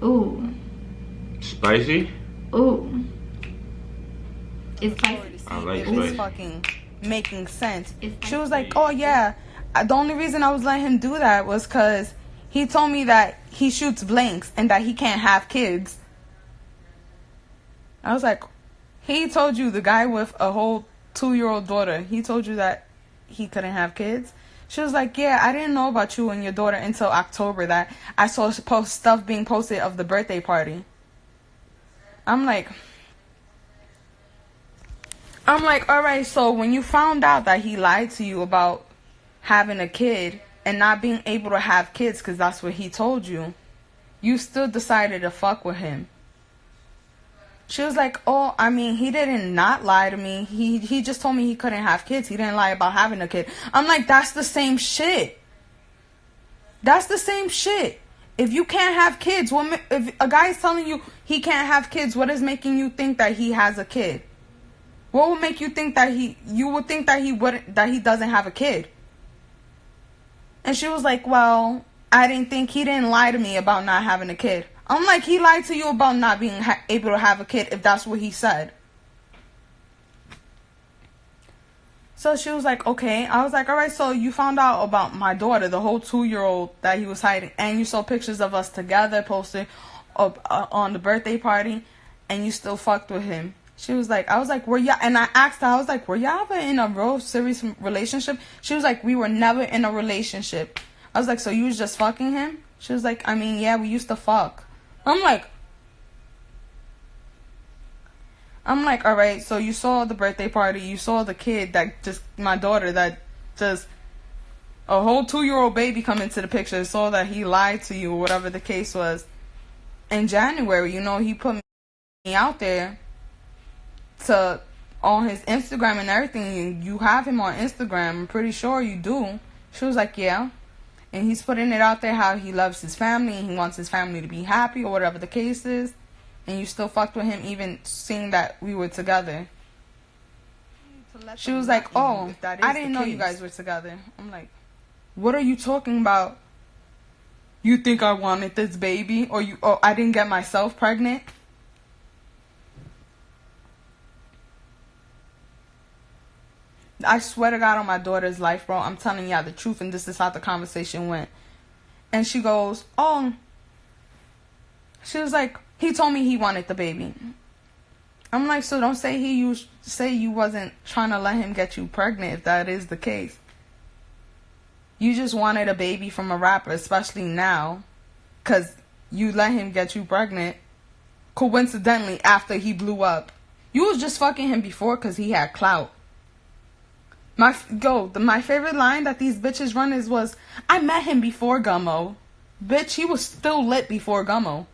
Ooh. Spicy? Ooh. It's spicy. I like if spicy. it's fucking making sense. It's She was like, oh yeah, the only reason I was letting him do that was because he told me that he shoots blanks and that he can't have kids. I was like, he told you, the guy with a whole 2-year-old daughter, he told you that he couldn't have kids? She was like, yeah, I didn't know about you and your daughter until October, that I saw stuff being posted of the birthday party. I'm like, all right, so when you found out that he lied to you about having a kid and not being able to have kids because that's what he told you, you still decided to fuck with him. She was like, oh, I mean, he didn't not lie to me. He just told me he couldn't have kids. He didn't lie about having a kid. I'm like, that's the same shit. That's the same shit. If you can't have kids, if a guy is telling you he can't have kids, what is making you think that he has a kid? What would make you think that you would think that he doesn't have a kid? And she was like, well, I didn't think he didn't lie to me about not having a kid. I'm like, he lied to you about not being able to have a kid if that's what he said. So she was like, okay. I was like, all right, so you found out about my daughter, the whole 2-year-old that he was hiding, and you saw pictures of us together posted on the birthday party, and you still fucked with him. She was like, I was like, were y'all, and I asked her, I was like, were y'all ever in a real serious relationship? She was like, we were never in a relationship. I was like, so you was just fucking him? She was like, I mean, yeah, we used to fuck. I'm like, all right, so you saw the birthday party, you saw the kid that just, my daughter, that just, a whole 2-year-old baby come into the picture, saw that he lied to you, or whatever the case was. In January, you know, he put me out there to on his Instagram and everything. You have him on Instagram, I'm pretty sure you do. She was like, yeah. And he's putting it out there how he loves his family and he wants his family to be happy or whatever the case is. And you still fucked with him even seeing that we were together. She was like, oh, I didn't know you guys were together. I'm like, what are you talking about? You think I wanted this baby? Or I didn't get myself pregnant? I swear to God on my daughter's life, bro, I'm telling y'all the truth, and this is how the conversation went. And she goes, oh, she was like, he told me he wanted the baby. I'm like, so don't say you wasn't trying to let him get you pregnant if that is the case. You just wanted a baby from a rapper, especially now, because you let him get you pregnant coincidentally after he blew up. You was just fucking him before because he had clout. My favorite line that these bitches run was, I met him before Gummo. Bitch, he was still lit before Gummo.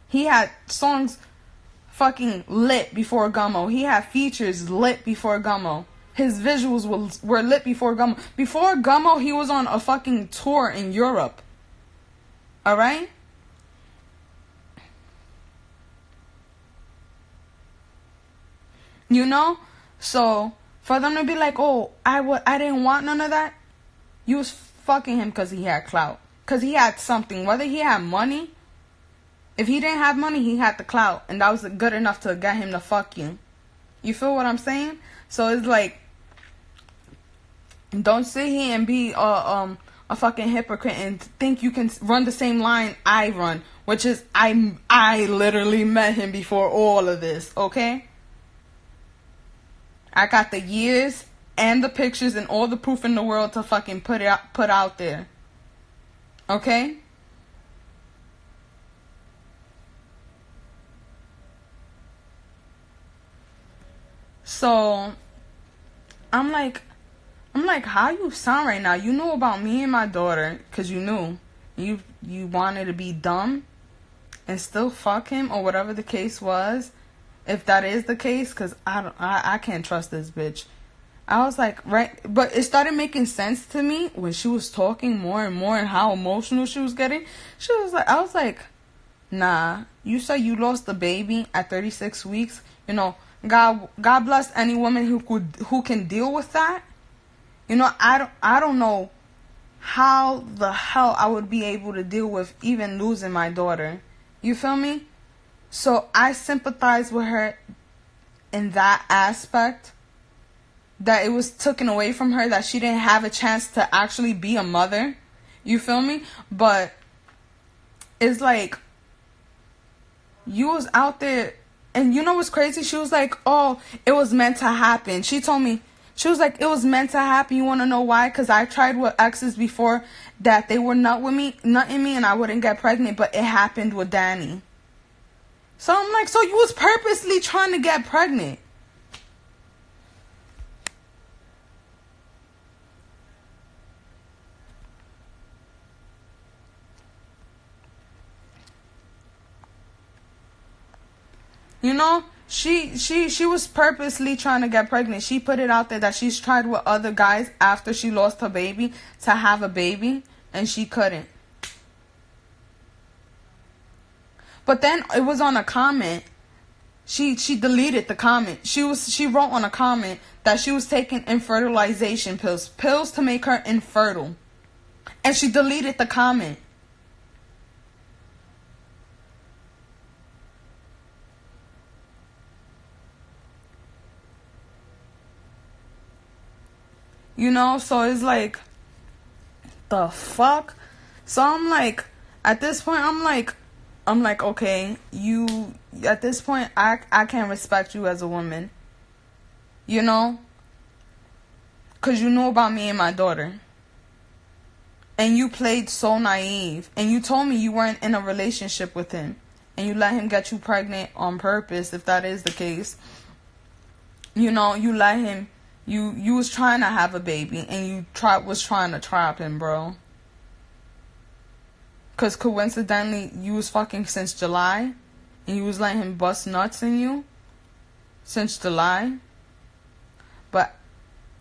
He had songs fucking lit before Gummo. He had features lit before Gummo. His visuals were lit before Gummo. Before Gummo, he was on a fucking tour in Europe. Alright? You know? So for them to be like, oh, I didn't want none of that. You was fucking him because he had clout. Because he had something. Whether he had money. If he didn't have money, he had the clout. And that was good enough to get him to fuck you. You feel what I'm saying? So it's like, don't sit here and be a fucking hypocrite and think you can run the same line I run. Which is, I literally met him before all of this. Okay? I got the years and the pictures and all the proof in the world to fucking put out there. Okay? So I'm like, how you sound right now? You know about me and my daughter, cause you knew you wanted to be dumb and still fuck him or whatever the case was. If that is the case, because I can't trust this bitch. I was like, right, but it started making sense to me when she was talking more and more and how emotional she was getting. I was like, nah, you said you lost the baby at 36 weeks. You know, God bless any woman who can deal with that. You know, I don't know how the hell I would be able to deal with even losing my daughter. You feel me? So I sympathize with her in that aspect, that it was taken away from her, that she didn't have a chance to actually be a mother. You feel me? But it's like, you was out there, and you know what's crazy? She was like, oh, it was meant to happen. She told me, she was like, it was meant to happen. You want to know why? Because I tried with exes before that they were nutting me, and I wouldn't get pregnant, but it happened with Danny. So I'm like, so you was purposely trying to get pregnant. You know, she was purposely trying to get pregnant. She put it out there that she's tried with other guys after she lost her baby to have a baby, and she couldn't. But then it was on a comment. She deleted the comment. She wrote on a comment that she was taking infertilization pills to make her infertile. And she deleted the comment. You know, so it's like, the fuck? So I'm like, at this point, I'm like, okay, you, at this point, I can't respect you as a woman. You know? Because you knew about me and my daughter. And you played so naive. And you told me you weren't in a relationship with him. And you let him get you pregnant on purpose, if that is the case. You know, you let him... You was trying to have a baby, and you was trying to trap him, bro. Because coincidentally, you was fucking since July, and you was letting him bust nuts in you since July. But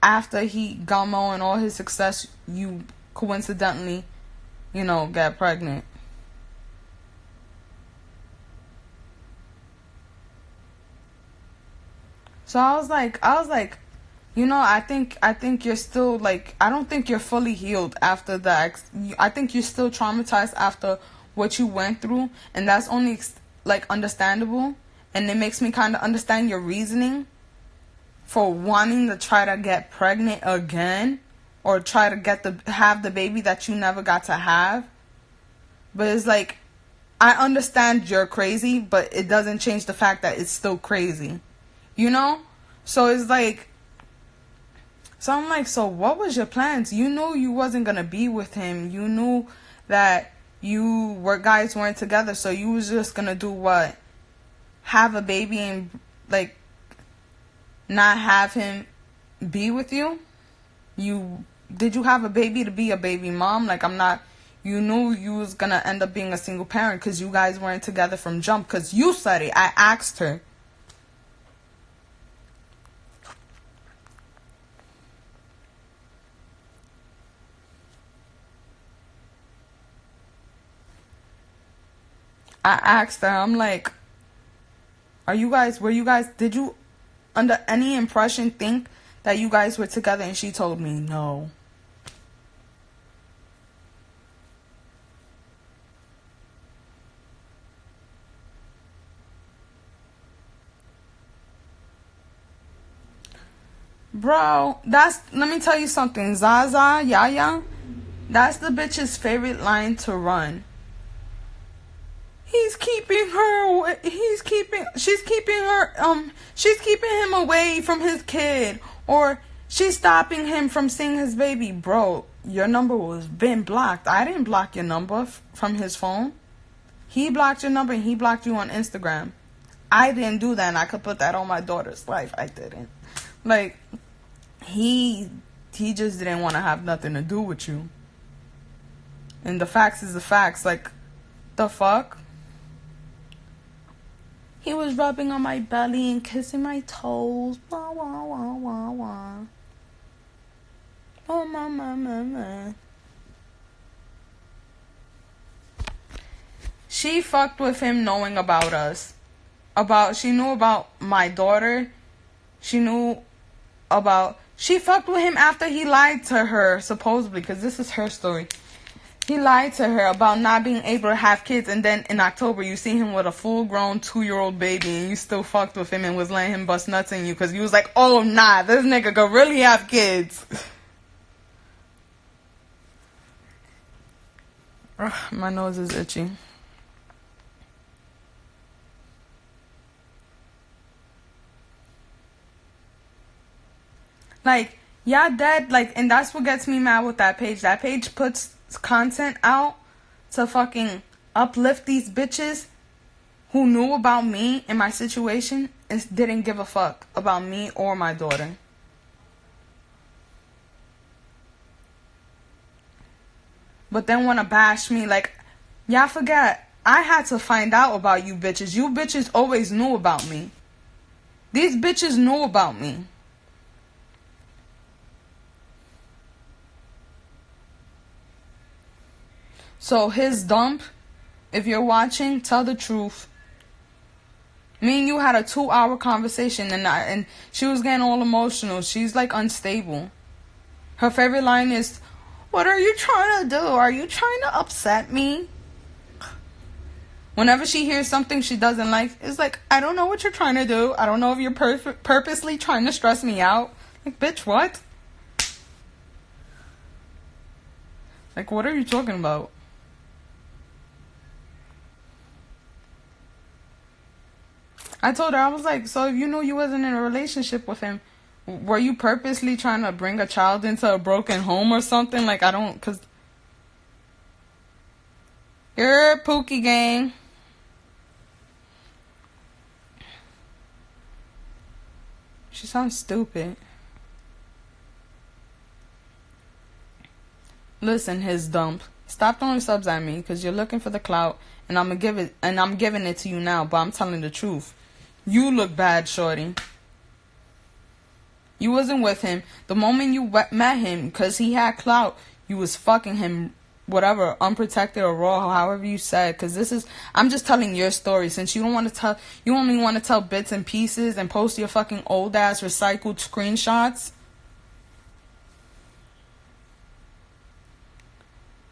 after he got more and all his success, you coincidentally, you know, got pregnant. So I was like, you know, I think you're still, like, I don't think you're fully healed after that. I think you're still traumatized after what you went through. And that's only, like, understandable. And it makes me kind of understand your reasoning for wanting to try to get pregnant again. Or try to have the baby that you never got to have. But it's like, I understand you're crazy, but it doesn't change the fact that it's still crazy. You know? So it's like... So I'm like, so what was your plans? You knew you wasn't going to be with him. You knew that guys weren't together. So you was just going to do what? Have a baby and, like, not have him be with you? Did you have a baby to be a baby mom? Like, you knew you was going to end up being a single parent because you guys weren't together from jump. Because you said it. I asked her. I asked her, I'm like, did you under any impression think that you guys were together? And she told me no. Bro, let me tell you something. Zaza, Yaya, that's the bitch's favorite line to run. She's keeping him away from his kid, or she's stopping him from seeing his baby. Bro, your number was been blocked. I didn't block your number from his phone. He blocked your number and he blocked you on Instagram. I didn't do that, and I could put that on my daughter's life. I didn't. Like, he just didn't want to have nothing to do with you. And the facts is the facts. Like, the fuck? He was rubbing on my belly and kissing my toes. Wah, wah, wah, wah, wah. Oh, ma. She fucked with him knowing about us. She knew about my daughter. She knew about She fucked with him after he lied to her, supposedly, because this is her story. He lied to her about not being able to have kids, and then in October you see him with a full-grown 2-year-old baby, and you still fucked with him and was letting him bust nuts in you because you was like, oh nah, this nigga could really have kids. Ugh, my nose is itchy. Like, y'all dead, like, and that's what gets me mad with that page. That page puts content out to fucking uplift these bitches who knew about me and my situation and didn't give a fuck about me or my daughter. But then wanna bash me, like, y'all forget, I had to find out about you bitches. You bitches always knew about me. These bitches knew about me. So his dump, if you're watching, tell the truth. Me and you had a 2-hour conversation and she was getting all emotional. She's like unstable. Her favorite line is, what are you trying to do? Are you trying to upset me? Whenever she hears something she doesn't like, it's like, I don't know what you're trying to do. I don't know if you're purposely trying to stress me out. Like, bitch, what? Like, what are you talking about? I told her, I was like, so if you knew you wasn't in a relationship with him, were you purposely trying to bring a child into a broken home or something? Like, I don't, cause you're Pookie gang. She sounds stupid. Listen, his dump. Stop throwing subs at me, cause you're looking for the clout, and I'm giving it to you now, but I'm telling the truth. You look bad, shorty. You wasn't with him. The moment you met him, because he had clout, you was fucking him, whatever, unprotected or raw, however you said. Because this is, I'm just telling your story. Since you don't want to tell, you only want to tell bits and pieces and post your fucking old-ass recycled screenshots.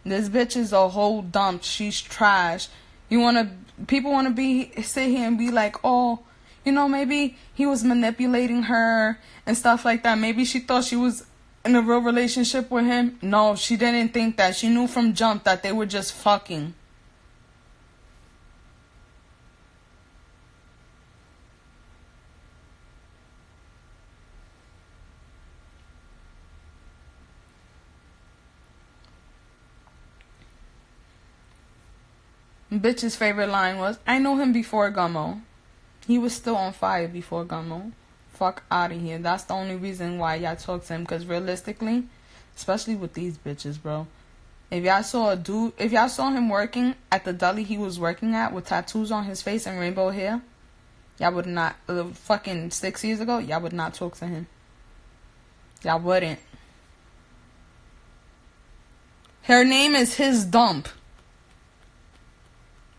This bitch is a whole dump. She's trash. People want to sit here and be like, oh, you know, maybe he was manipulating her and stuff like that. Maybe she thought she was in a real relationship with him. No, she didn't think that. She knew from jump that they were just fucking. Bitch's favorite line was, I knew him before Gummo. He was still on fire before Gummo. Fuck out of here. That's the only reason why y'all talk to him. Because realistically, especially with these bitches, bro. If y'all saw him working at the deli he was working at with tattoos on his face and rainbow hair, y'all would not, fucking 6 years ago, y'all would not talk to him. Y'all wouldn't. Her name is his dump.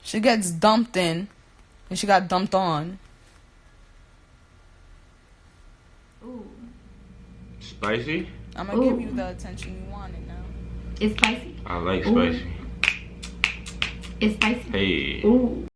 She gets dumped in, and she got dumped on. Ooh. Spicy? I'm gonna give you the attention you wanted now. It's spicy. I like spicy. It's spicy. Hey. Ooh.